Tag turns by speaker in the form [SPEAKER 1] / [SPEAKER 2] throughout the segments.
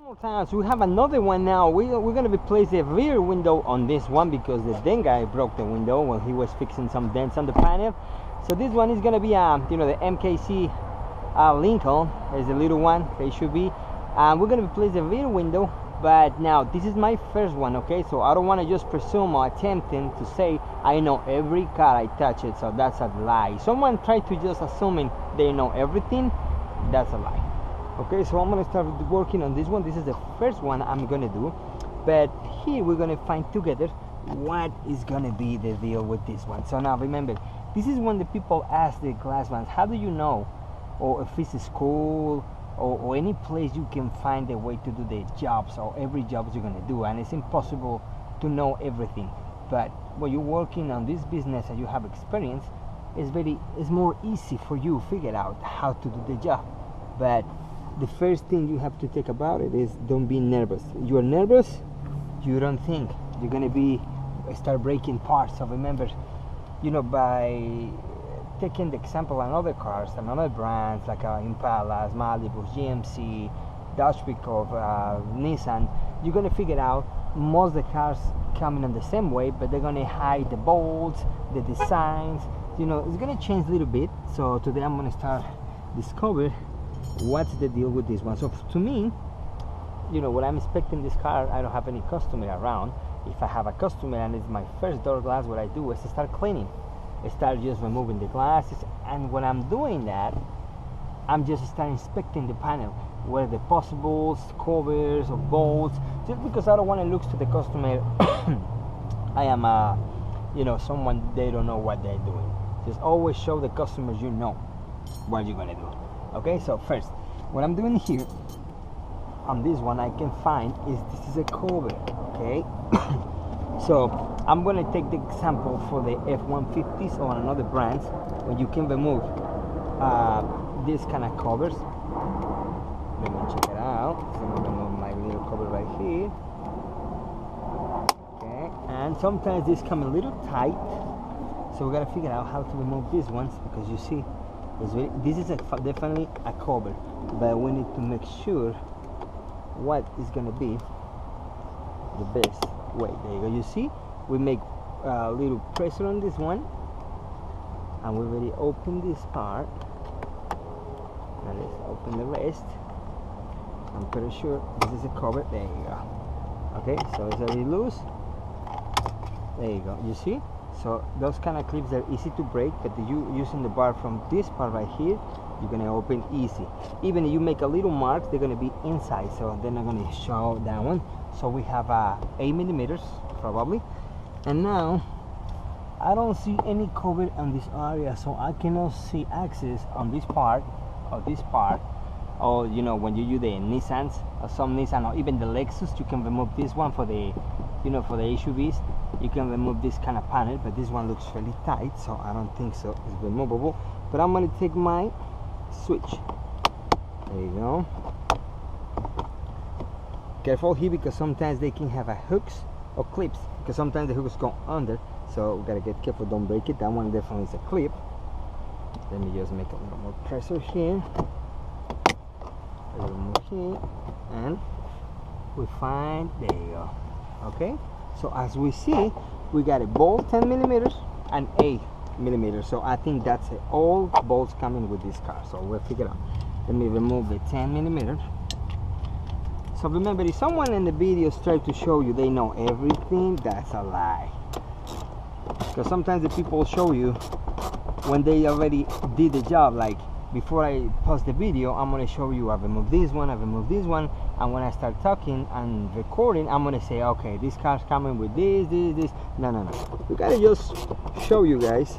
[SPEAKER 1] More times. We have another one now. We're gonna replace the rear window on this one because the dent guy broke the window when he was fixing some dents on the panel. So this one is gonna be the MKC Lincon is the little one. It should be. We're gonna replace the rear window, but now this is my first one. Okay, so I don't want to just presume or attempting to say I know every car I touch it. So that's a lie. Someone tried to just assuming they know everything. That's a lie. Okay, so I'm gonna start working on this one. This is the first one I'm gonna do, but here we're gonna find together what is gonna be the deal with this one. So now remember, this is when the people ask the glass ones, how do you know, or if it's a school or any place you can find a way to do the jobs or every job you're gonna do, and it's impossible to know everything. But when you're working on this business and you have experience, it's more easy for you to figure out how to do the job. But the first thing you have to think about it is don't be nervous. You're nervous, you don't think you're gonna start breaking parts. So remember, by taking the example on other cars and other brands like Impalas, Malibus, GMC, Dodge Pickup, Nissan, you're gonna figure out most of the cars coming in the same way, but they're gonna hide the bolts, the designs. It's gonna change a little bit. So today I'm gonna start discover what's the deal with this one. So to me, when I'm inspecting this car, I don't have any customer around. If I have a customer and it's my first door glass, what I do is to start cleaning. I start just removing the glasses, and when I'm doing that, I'm just start inspecting the panel, where the possibles, covers or bolts, just because I don't want to look to the customer I am someone they don't know what they're doing. Just always show the customers what you're gonna do. Okay, so first, what I'm doing here on this one I can find is this is a cover. Okay, so I'm gonna take the example for the F-150s or another brands when you can remove this kind of covers. Let me check it out. So I'm gonna remove my little cover right here. Okay, and sometimes this come a little tight, so we gotta figure out how to remove these ones, because you see this is definitely a cover, but we need to make sure what is going to be the best way. There you go. You see, we make a little pressure on this one, and we already open this part. Now let's open the rest. I'm pretty sure this is a cover. There you go. Okay, so it's already loose. There you go. You see? So those kind of clips are easy to break, but you using the bar from this part right here, you're gonna open easy. Even if you make a little marks, they're gonna be inside, so they're not gonna show that one. So we have 8 millimeters probably, and now I don't see any cover on this area, so I cannot see access on this part or this part. Or when you use the Nissans or some Nissan or even the Lexus, you can remove this one for the for the SUVs. You can remove this kind of panel, but this one looks really tight, so I don't think so it's removable. But I'm going to take my switch. There you go. Careful here, because sometimes they can have hooks or clips, because sometimes the hooks go under, so we gotta get careful, don't break it. That one definitely is a clip. Let me just make a little more pressure here, a little more here, and we find, there you go. Okay, so as we see, we got a bolt 10 millimeters and 8 millimeters. So I think that's it. All bolts coming with this car. So we'll figure out. Let me remove the 10 millimeters. So remember, if someone in the videos try to show you they know everything, that's a lie. Because sometimes the people show you when they already did the job. Like before I post the video, I'm going to show you I removed this one, I removed this one, and when I start talking and recording, I'm going to say, okay, this car's coming with this. No. We got to just show you guys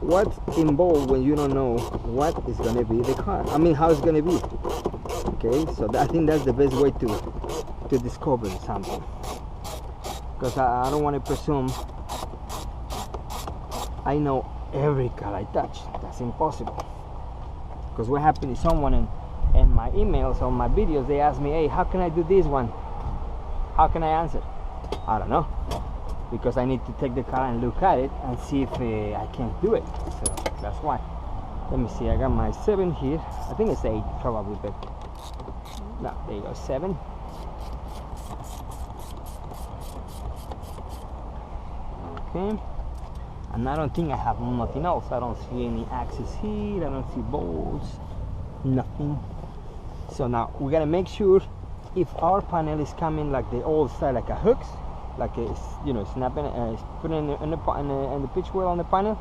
[SPEAKER 1] what's involved when you don't know what is going to be the car. I mean, how it's going to be. Okay, so I think that's the best way to discover something. Because I don't want to presume I know every car I touch. That's impossible. Because what happens is someone in my emails or my videos, they ask me, hey, how can I do this one? How can I answer? I don't know, because I need to take the car and look at it and see if I can do it. So that's why. Let me see, I got my 7 here. I think it's 8 probably, but No, there you go, 7. Okay. And I don't think I have nothing else. I don't see any axis here. I don't see bolts. Nothing. So now we gotta make sure if our panel is coming like the old style, like a hooks, like it's, you know, snapping, putting in the pitch wheel on the panel,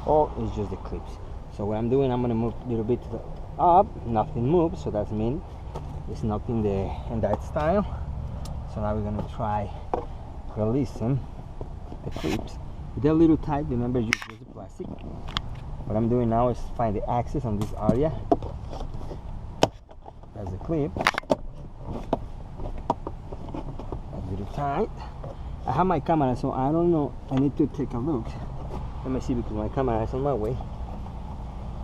[SPEAKER 1] or it's just the clips. So what I'm doing, I'm gonna move a little bit to the up. Nothing moves, so that's mean it's not in that style. So now we're gonna try releasing the clips. They're a little tight. Remember, use the plastic. What I'm doing now is find the axis on this area. That's the clip. A little tight. I have my camera, so I don't know. I need to take a look. Let me see, because my camera is on my way.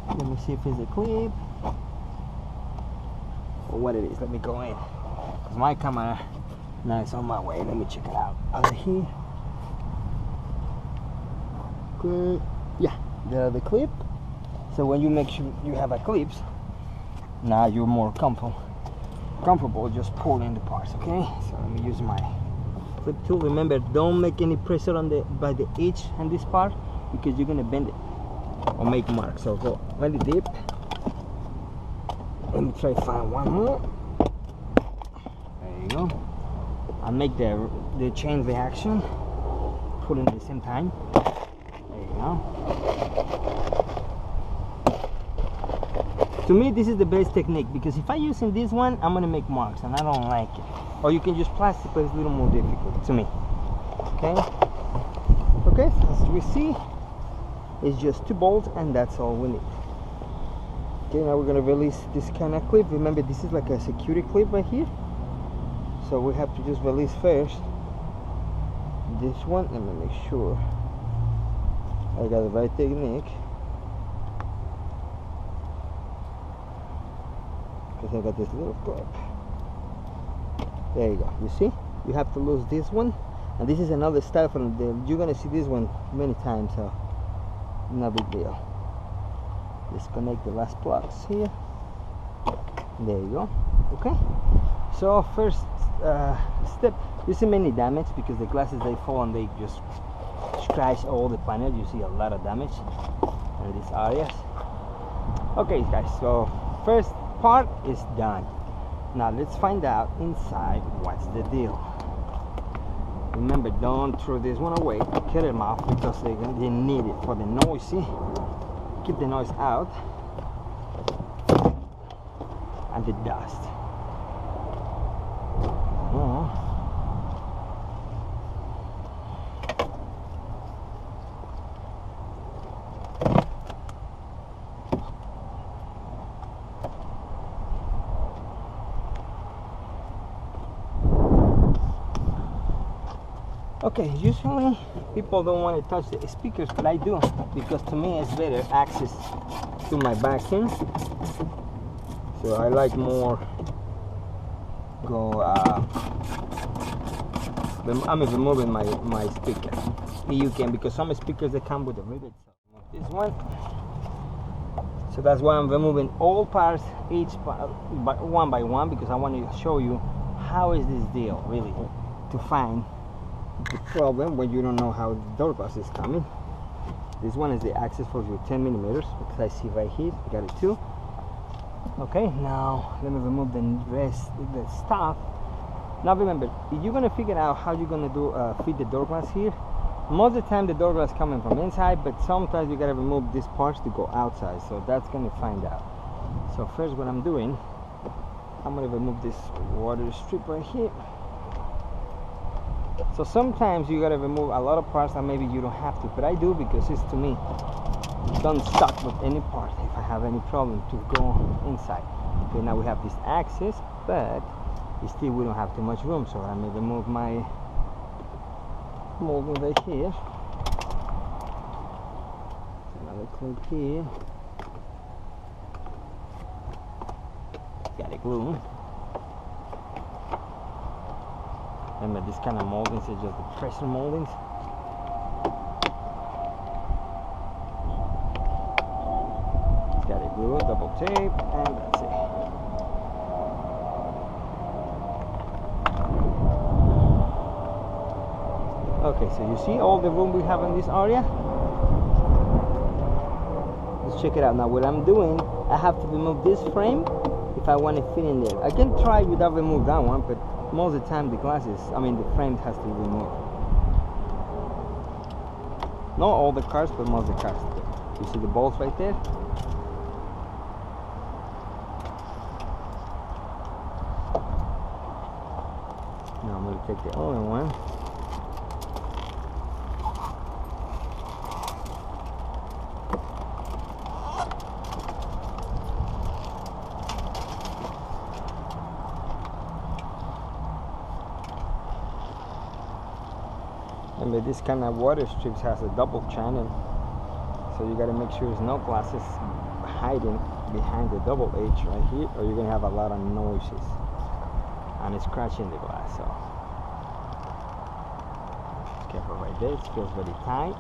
[SPEAKER 1] Let me see if it's a clip or what it is. Let me go in. Because my camera now is on my way. Let me check it out. Over here. Good. Yeah, the clip. So when you make sure you have a clips, now you're more comfortable just pulling the parts. Okay, so let me use my clip tool. Remember, don't make any pressure on by the edge on this part, because you're gonna bend it or make marks. So go really deep. Let me try to find one more. There you go. I'll make the chain reaction, pulling at the same time. There you go. To me, this is the best technique, because if I using this one, I'm gonna make marks, and I don't like it. Or you can use plastic, but it's a little more difficult to me. Okay. Okay. So as we see, it's just 2 bolts, and that's all we need. Okay. Now we're gonna release this kind of clip. Remember, this is like a security clip right here. So we have to just release first this one. Let me make sure I got the right technique, because I got this little clip. There you go. You see, you have to lose this one, and this is another style from the, you're gonna see this one many times, so no big deal. Disconnect the last plugs here. There you go. Okay, so first step, you see many damage because the glasses, they fall and they just scratch all the panel. You see a lot of damage in these areas. Okay guys, so first part is done. Now let's find out inside what's the deal. Remember, don't throw this one away, cut them off, because they need it for the noisy. Keep the noise out and the dust. Okay, usually people don't want to touch the speakers, but I do, because to me it's better access to my vacuum. So I like more go I'm removing my speaker. You can, because some speakers they come with a rivet. So this one. So that's why I'm removing all parts, each part, one by one, because I want to show you how is this deal really to find the problem when you don't know how the door glass is coming. This one is the access for your 10 millimeters, because I see right here, I got it too. Okay, now let me remove the rest, the stuff. Now remember, if you're gonna figure out how you're gonna do fit the door glass here, most of the time the door glass coming from inside, but sometimes you gotta remove these parts to go outside. So that's gonna find out. So first, what I'm doing, I'm gonna remove this water strip right here. So sometimes you gotta remove a lot of parts that maybe you don't have to, but I do, because it's, to me, don't stuck with any part if I have any problem to go inside. Okay, now we have this axis, but still we don't have too much room, so I'm gonna remove my molding right here. Another clip here. Got it glue. Remember, this kind of moldings are just the pressure moldings. Got it glue, double tape, and that's it. Okay, so you see all the room we have in this area. Let's check it out. Now what I'm doing, I have to remove this frame if I want to fit in there. I can try without remove that one, but most of the time the frame has to be removed. Not all the cars, but most of the cars. You see the bolts right there? Now I'm going to take the other one. Remember, this kind of water strips has a double channel, so you got to make sure there's no glasses hiding behind the double H right here, or you're gonna have a lot of noises and it's scratching the glass. So careful right there, it feels very tight.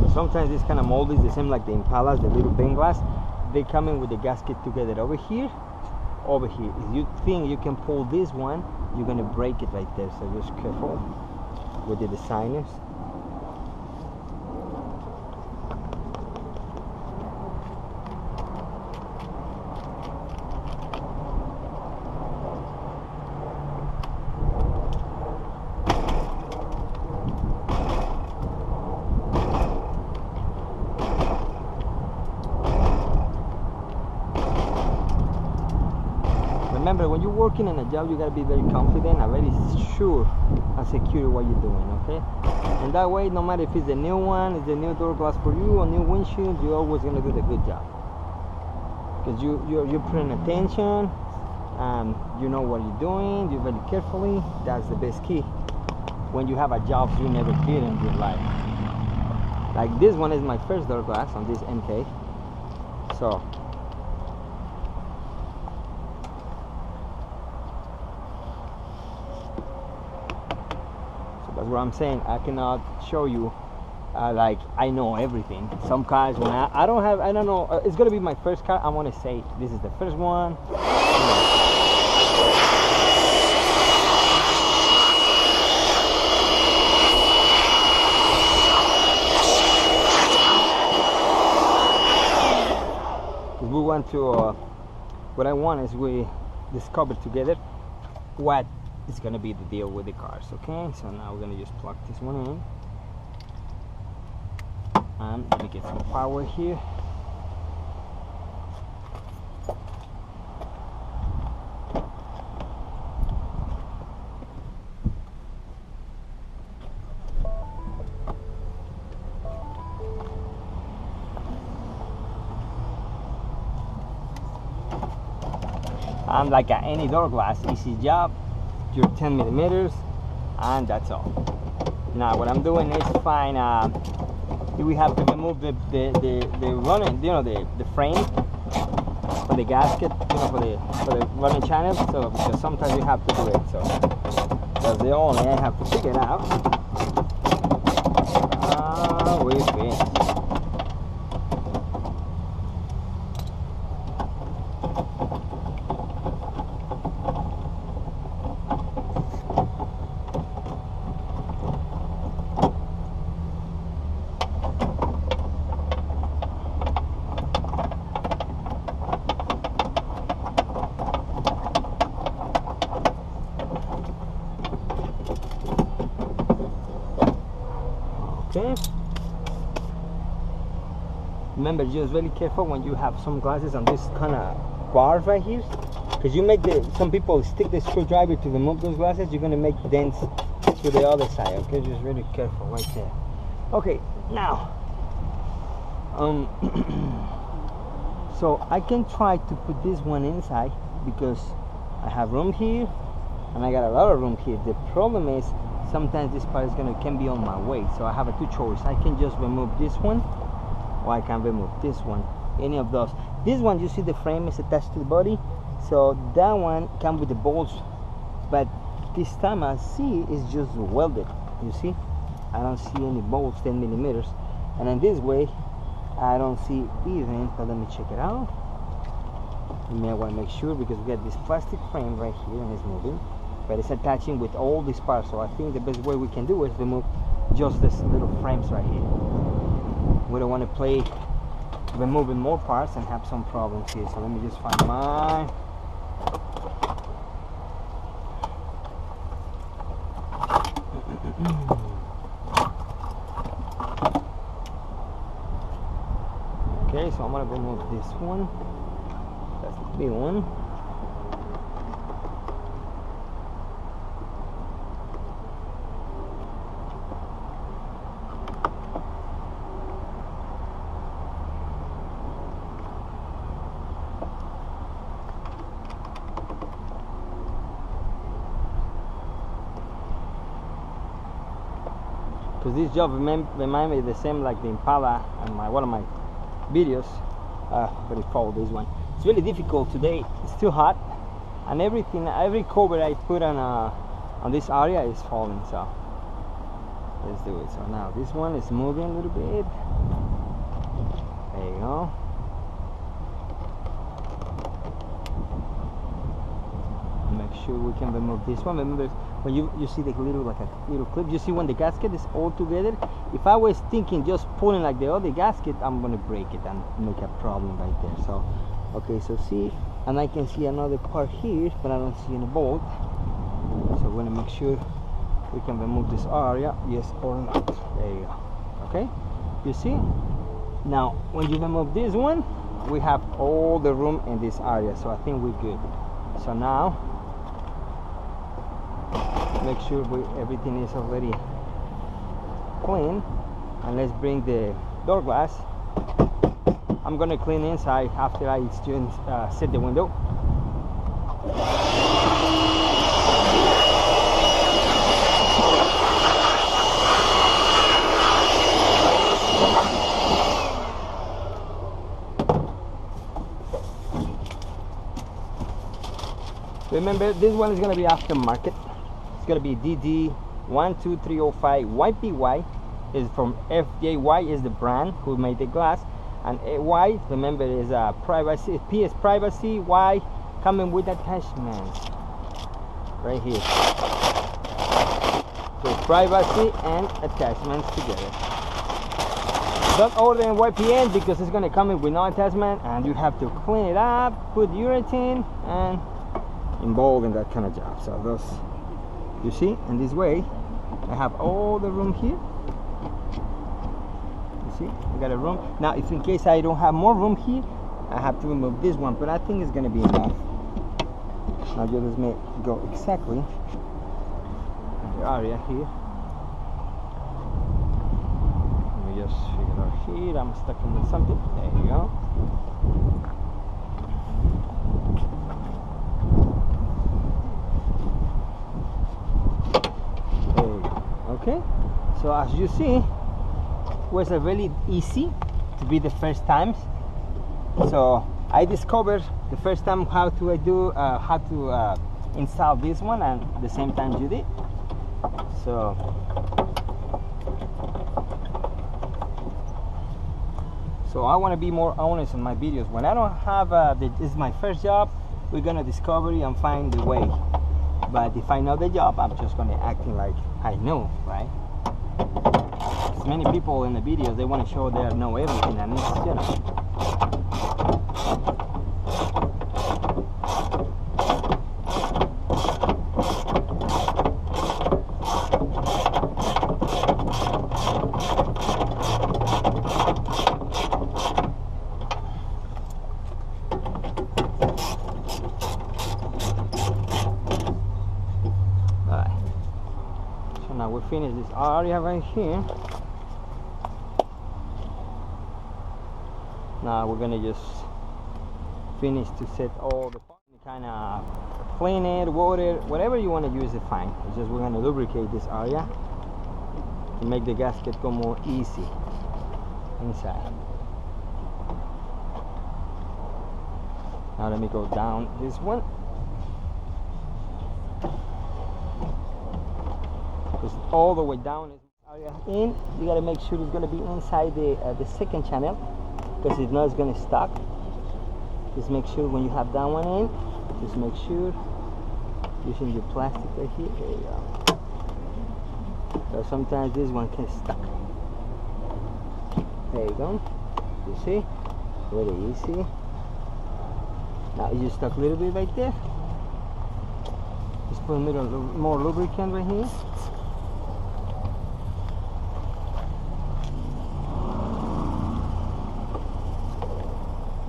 [SPEAKER 1] So sometimes this kind of mold is the same like the Impalas, the little pane glass. They come in with the gasket together over here. If you think you can pull this one, you're gonna break it right there, so just careful with the designers. Remember, when you're working on a job, you gotta be very confident and very sure and secure what you're doing, okay? And that way, no matter if it's a new one, it's a new door glass for you, a new windshield, you're always gonna do the good job. Because you're paying attention, and you know what you're doing, you're very carefully. That's the best key when you have a job you never did in your life. Like this one is my first door glass on this MK. So that's what I'm saying. I cannot show you like I know everything. Some cars, when I don't know, it's gonna be my first car, I want to say this is the first one. We want to what I want is we discover together what is going to be the deal with the cars. Okay, so now we're going to just plug this one in, and let me get some power here. And like any door glass, easy job. Your 10 millimeters, and that's all. Now what I'm doing is fine. We have to remove the running, the frame for the gasket, for the running channel. So because sometimes you have to do it. So that's the only I have to figure it out. We finished. Okay. Remember, just really careful when you have some glasses on this kind of bars right here, because you make some people stick the screwdriver to remove those glasses. You're gonna make dents to the other side. Okay, just really careful right there. Okay, now so I can try to put this one inside because I have room here and I got a lot of room here. The problem is sometimes this part can be on my way, so I have two choices. I can just remove this one, or I can remove this one. Any of those. This one, you see the frame is attached to the body, so that one comes with the bolts, but this time I see it's just welded. You see, I don't see any bolts 10 millimeters, and in this way I don't see even. But let me check it out. I want to make sure, because we got this plastic frame right here and it's moving. but it's attaching with all these parts. So I think the best way we can do is remove just this little frames right here. We don't want to play removing more parts and have some problems here. So let me just find mine. Okay, so I'm gonna remove this one. That's the big one. Because this job remind me the same like the Impala and one of my videos, but it's called this one. It's really difficult today. It's too hot, and every cover I put on this area is falling. So let's do it. So now this one is moving a little bit. There you go. Make sure we can remove this one. Remember, when you see the little, like a little clip, you see when the gasket is all together. If I was thinking just pulling like the other gasket, I'm gonna break it and make a problem right there. So okay, so see, and I can see another part here, but I don't see any bolt. So we're gonna make sure we can remove this area, yes or not. There you go. Okay, you see, now when you remove this one, we have all the room in this area, so I think we're good. So now make sure everything is already clean, and let's bring the door glass. I'm gonna clean inside after I set the window. Remember, this one is gonna be aftermarket. It's gonna be DD12305 YPY. Is from FJY is the brand who made the glass, and Y, remember, is a privacy, PS privacy. Y coming with attachments right here. So privacy and attachments together. Don't order in YPN because it's gonna come in with no attachment, and you have to clean it up, put urethane, and involved in that kind of job. So those, you see, in this way I have all the room here. You see, I got a room. Now if in case I don't have more room here, I have to remove this one, but I think it's gonna be enough. Now just may go exactly in the area here. Let me just figure out here. I'm stuck in something. There you go. Okay, so as you see, it was a really easy to be the first time. So I discovered the first time how to install this one, and at the same time you did. So I want to be more honest in my videos. When I don't have this is my first job, we're gonna discover and find the way. But if I know the job, I'm just gonna acting like I know, right? As many people in the videos, they want to show they know everything, and it's, you know. Now we finish this area right here. Now we're gonna just finish to set all the kind of clean it, water, whatever you want to use it, fine. It's just we're gonna lubricate this area to make the gasket go more easy inside. Now let me go down this one. All the way down is area in. You got to make sure it's going to be inside the second channel, because if not, it's going to stuck. Just make sure when you have that one in, just make sure using your plastic right here. There you go. So sometimes this one gets stuck. There you go. You see? Very easy. Now you stuck a little bit right there. Just put a little more lubricant right here.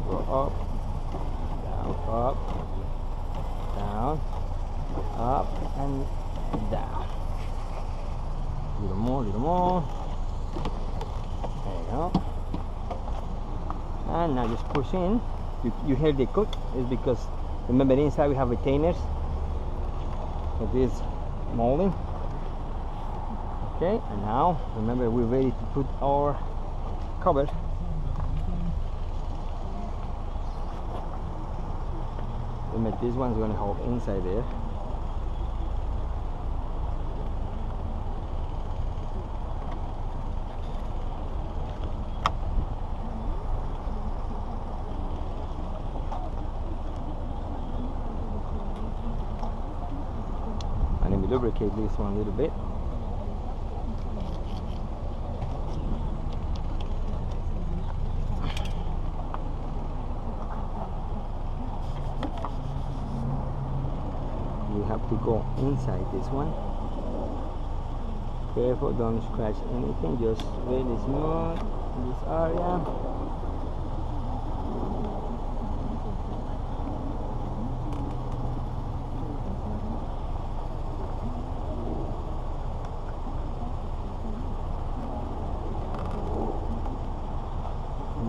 [SPEAKER 1] Go up, down, up, and down. A little more, little more. There you go. And now just push in. You hear the click, is because remember inside we have retainers for this molding. Okay, and now remember we're ready to put our cover. Remember this one's going to hold inside there. And then we lubricate this one a little bit. You have to go inside this one. Careful, don't scratch anything, just really smooth in this area.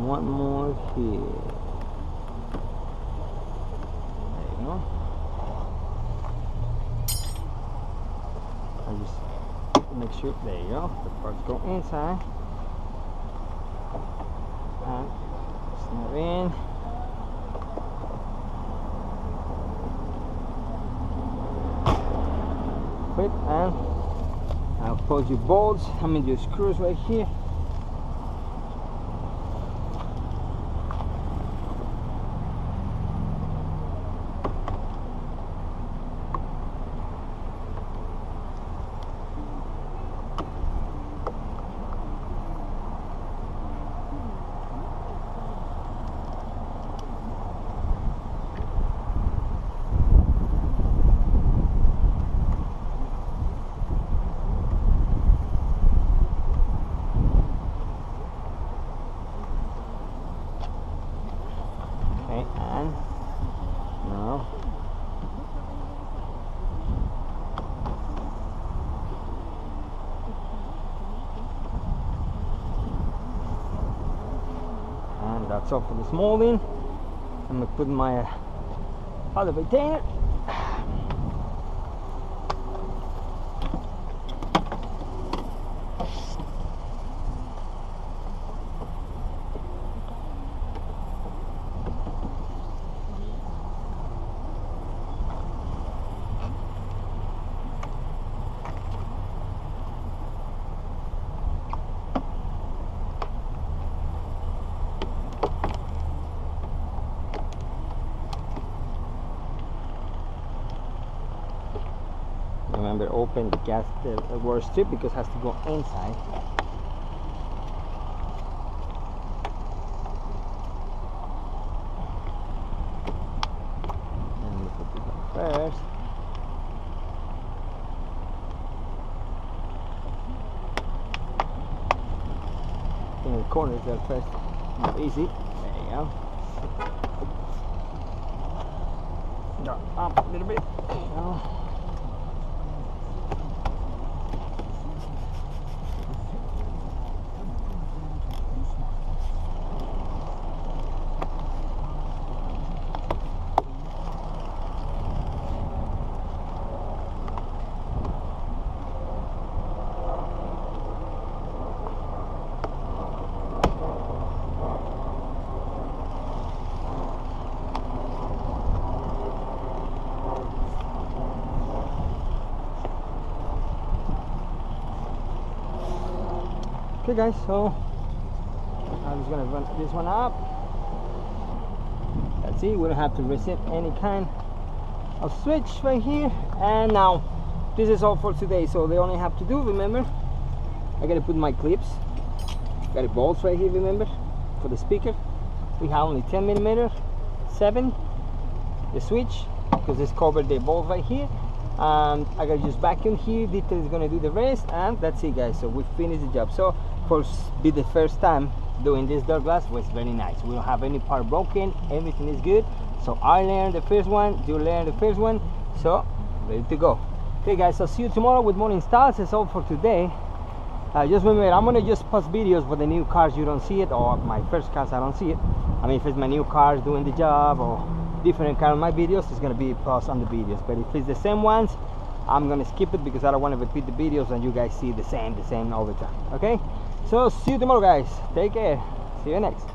[SPEAKER 1] One more here. There you go. I just make sure, there you go, the parts go inside. And snap in. Clip and I'll put your bolts, your screws right here. And now and that's all for this molding. I'm gonna put my other retainer. Remember, open the gas water strip because it has to go inside. And we put this on first. In the corners there first. Not easy. There you go. Go up a little bit. There you go. Okay guys, so I'm just gonna run this one up. That's it, we don't have to reset any kind I'll switch right here, and now this is all for today. So they only have to do, remember, I gotta put my clips, got the bolts right here, remember, for the speaker. We have only 10mm, 7, the switch, because it's covered the bolt right here. And I gotta just vacuum here, Dieter is gonna do the rest, and that's it, guys. So we finished the job. So for be the first time doing this door glass was very nice. We don't have any part broken, everything is good. So I learned the first one, you learned the first one, so ready to go. Okay guys, so see you tomorrow with more installs. That's all for today. Just remember, I'm gonna just post videos for the new cars, you don't see it, or my first cars I don't see it. I mean, if it's my new cars doing the job or different kind of my videos, it's gonna be post on the videos. But if it's the same ones, I'm gonna skip it because I don't want to repeat the videos and you guys see the same all the time. Okay, so see you tomorrow guys, take care, see you next.